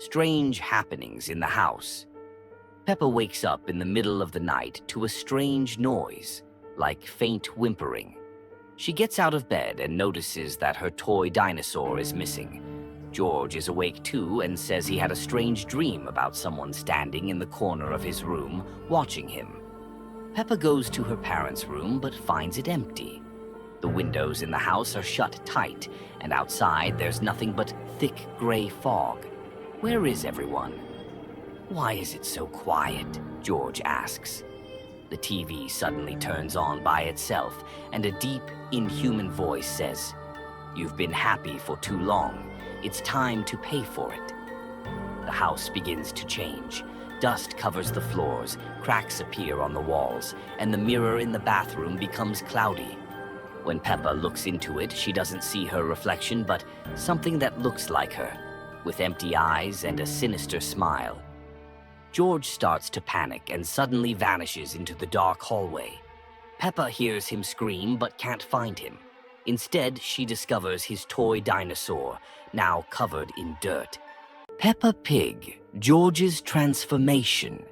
strange happenings in the house. Peppa wakes up in the middle of the night to a strange noise, like faint whimpering. She gets out of bed and notices that her toy dinosaur is missing. George is awake too and says he had a strange dream about someone standing in the corner of his room watching him. Peppa goes to her parents' room but finds it empty. The windows in the house are shut tight, and outside there's nothing but thick gray fog. Where is everyone? Why is it so quiet? George asks. The TV suddenly turns on by itself, and a deep, inhuman voice says, "You've been happy for too long. It's time to pay for it." The house begins to change. Dust covers the floors, cracks appear on the walls, and the mirror in the bathroom becomes cloudy. When Peppa looks into it, she doesn't see her reflection, but something that looks like her, with empty eyes and a sinister smile. George starts to panic and suddenly vanishes into the dark hallway. Peppa hears him scream but can't find him. Instead, she discovers his toy dinosaur, now covered in dirt. Peppa Pig, George's transformation.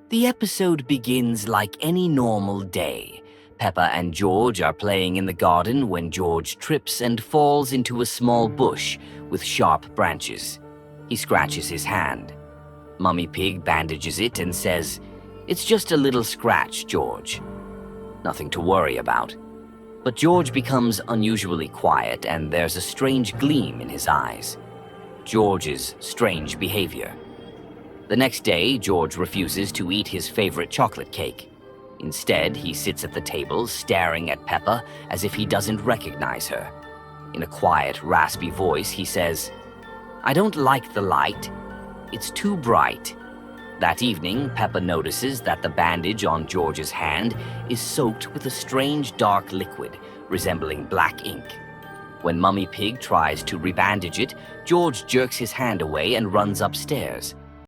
The episode begins like any normal day. Peppa and George are playing in the garden when George trips and falls into a small bush with sharp branches. He scratches his hand. Mummy Pig bandages it and says, "It's just a little scratch, George. Nothing to worry about." But George becomes unusually quiet and there's a strange gleam in his eyes. George's strange behavior. The next day, George refuses to eat his favorite chocolate cake. Instead, he sits at the table staring at Peppa as if he doesn't recognize her. In a quiet, raspy voice, he says, "I don't like the light. It's too bright." That evening, Peppa notices that the bandage on George's hand is soaked with a strange dark liquid resembling black ink. When Mummy Pig tries to rebandage it, George jerks his hand away and runs upstairs.